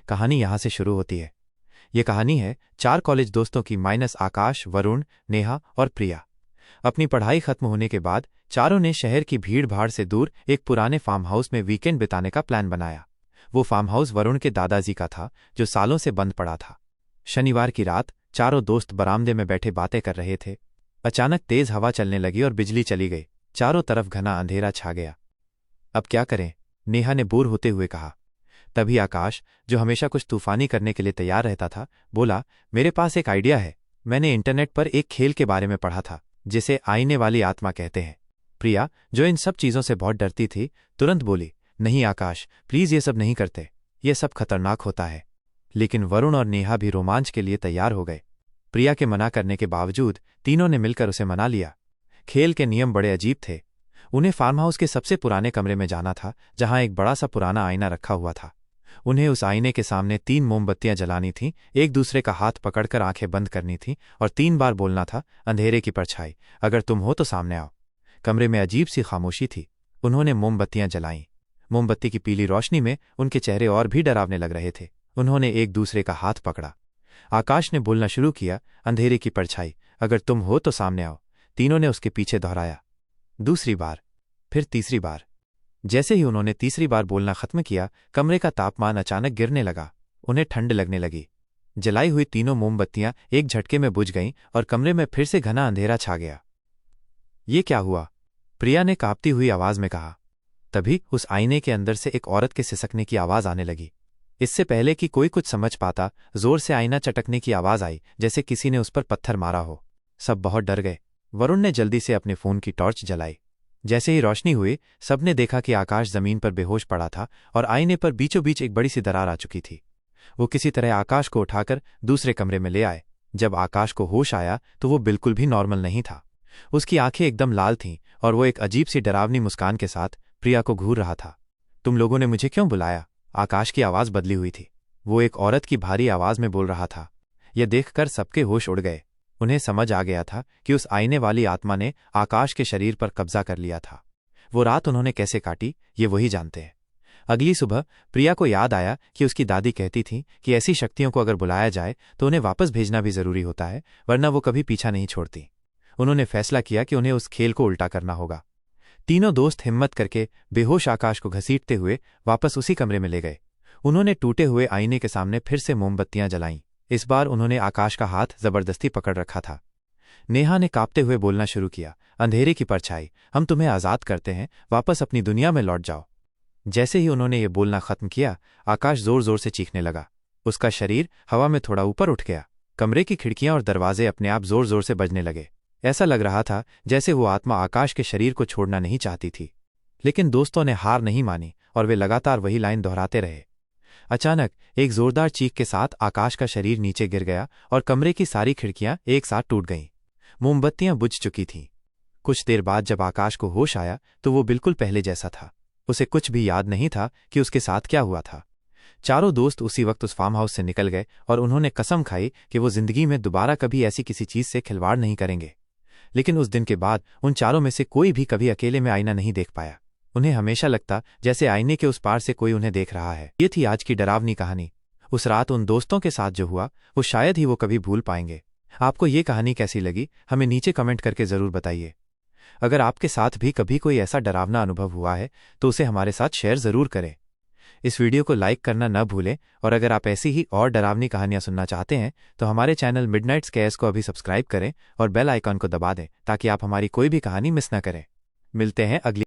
कहानी यहाँ से शुरू होती है। ये कहानी है 4 कॉलेज दोस्तों की माइनस आकाश, वरुण, नेहा और प्रिया। अपनी पढ़ाई खत्म होने के बाद चारों ने शहर की भीड़ भाड़ से दूर एक पुराने फार्म हाउस में वीकेंड बिताने का प्लान बनाया। वो फार्म हाउस वरुण के दादाजी का था, जो सालों से बंद पड़ा था। शनिवार की रात चारों दोस्त बरामदे में बैठे बातें कर रहे थे। अचानक तेज हवा चलने लगी और बिजली चली गई। चारों तरफ घना अंधेरा छा गया। अब क्या करें? नेहा ने बोर होते हुए कहा। तभी आकाश, जो हमेशा कुछ तूफानी करने के लिए तैयार रहता था, बोला, मेरे पास एक आइडिया है। मैंने इंटरनेट पर एक खेल के बारे में पढ़ा था जिसे आईने वाली आत्मा कहते हैं। प्रिया, जो इन सब चीज़ों से बहुत डरती थी, तुरंत बोली, नहीं आकाश, प्लीज़ ये सब नहीं करते, ये सब खतरनाक होता है। लेकिन वरुण और नेहा भी रोमांच के लिए तैयार हो गए। प्रिया के मना करने के बावजूद तीनों ने मिलकर उसे मना लिया। खेल के नियम बड़े अजीब थे। उन्हें फार्म हाउस के सबसे पुराने कमरे में जाना था, जहां एक बड़ा सा पुराना आईना रखा हुआ था। उन्हें उस आईने के सामने 3 मोमबत्तियां जलानी थीं, एक दूसरे का हाथ पकड़कर आंखें बंद करनी थीं और 3 बार बोलना था, अंधेरे की परछाई, अगर तुम हो तो सामने आओ। कमरे में अजीब सी खामोशी थी। उन्होंने मोमबत्तियां जलाईं। मोमबत्ती की पीली रोशनी में उनके चेहरे और भी डरावने लग रहे थे। उन्होंने एक दूसरे का हाथ पकड़ा। आकाश ने बोलना शुरू किया, अंधेरे की परछाई, अगर तुम हो तो सामने आओ। तीनों ने उसके पीछे दोहराया। दूसरी बार, फिर तीसरी बार। जैसे ही उन्होंने तीसरी बार बोलना खत्म किया, कमरे का तापमान अचानक गिरने लगा। उन्हें ठंड लगने लगी। जलाई हुई तीनों मोमबत्तियां एक झटके में बुझ गईं और कमरे में फिर से घना अंधेरा छा गया। ये क्या हुआ? प्रिया ने कांपती हुई आवाज में कहा। तभी उस आईने के अंदर से एक औरत के सिसकने की आवाज आने लगी। इससे पहले कि कोई कुछ समझ पाता, जोर से आईना चटकने की आवाज आई, जैसे किसी ने उस पर पत्थर मारा हो। सब बहुत डर गए। वरुण ने जल्दी से अपने फोन की टॉर्च जलाई। जैसे ही रोशनी हुई, सबने देखा कि आकाश जमीन पर बेहोश पड़ा था और आईने पर बीचों बीच एक बड़ी सी दरार आ चुकी थी। वो किसी तरह आकाश को उठाकर दूसरे कमरे में ले आए। जब आकाश को होश आया तो वो बिल्कुल भी नॉर्मल नहीं था। उसकी आंखें एकदम लाल थीं और वो एक अजीब सी डरावनी मुस्कान के साथ प्रिया को घूर रहा था। तुम लोगों ने मुझे क्यों बुलाया? आकाश की आवाज बदली हुई थी। वो एक औरत की भारी आवाज में बोल रहा था। यह देखकर सबके होश उड़ गए। उन्हें समझ आ गया था कि उस आईने वाली आत्मा ने आकाश के शरीर पर कब्जा कर लिया था। वो रात उन्होंने कैसे काटी, ये वही जानते हैं। अगली सुबह प्रिया को याद आया कि उसकी दादी कहती थी कि ऐसी शक्तियों को अगर बुलाया जाए तो उन्हें वापस भेजना भी जरूरी होता है, वरना वो कभी पीछा नहीं छोड़ती। उन्होंने फैसला किया कि उन्हें उस खेल को उल्टा करना होगा। तीनों दोस्त हिम्मत करके बेहोश आकाश को घसीटते हुए वापस उसी कमरे में ले गए। उन्होंने टूटे हुए आईने के सामने फिर से मोमबत्तियां जलाईं। इस बार उन्होंने आकाश का हाथ जबरदस्ती पकड़ रखा था। नेहा ने कांपते हुए बोलना शुरू किया, अंधेरे की परछाई, हम तुम्हें आज़ाद करते हैं, वापस अपनी दुनिया में लौट जाओ। जैसे ही उन्होंने ये बोलना खत्म किया, आकाश जोर जोर से चीखने लगा। उसका शरीर हवा में थोड़ा ऊपर उठ गया। कमरे की खिड़कियां और दरवाजे अपने आप जोर जोर से बजने लगे। ऐसा लग रहा था जैसे वो आत्मा आकाश के शरीर को छोड़ना नहीं चाहती थी। लेकिन दोस्तों ने हार नहीं मानी और वे लगातार वही लाइन दोहराते रहे। अचानक एक जोरदार चीख के साथ आकाश का शरीर नीचे गिर गया और कमरे की सारी खिड़कियां एक साथ टूट गईं। मोमबत्तियां बुझ चुकी थीं। कुछ देर बाद जब आकाश को होश आया तो वो बिल्कुल पहले जैसा था। उसे कुछ भी याद नहीं था कि उसके साथ क्या हुआ था। चारों दोस्त उसी वक्त उस फार्म हाउस से निकल गए और उन्होंने कसम खाई कि वो जिंदगी में दोबारा कभी ऐसी किसी चीज से खिलवाड़ नहीं करेंगे। लेकिन उस दिन के बाद उन चारों में से कोई भी कभी अकेले में आईना नहीं देख पाया। उन्हें हमेशा लगता जैसे आईने के उस पार से कोई उन्हें देख रहा है। ये थी आज की डरावनी कहानी। उस रात उन दोस्तों के साथ जो हुआ वो शायद ही वो कभी भूल पाएंगे। आपको ये कहानी कैसी लगी, हमें नीचे कमेंट करके ज़रूर बताइए। अगर आपके साथ भी कभी कोई ऐसा डरावना अनुभव हुआ है तो उसे हमारे साथ शेयर ज़रूर करें। इस वीडियो को लाइक करना न भूलें और अगर आप ऐसी ही और डरावनी कहानियां सुनना चाहते हैं तो हमारे चैनल मिडनाइट स्केयर्स को अभी सब्सक्राइब करें और बेल आइकॉन को दबा दें ताकि आप हमारी कोई भी कहानी मिस न करें। मिलते हैं अगली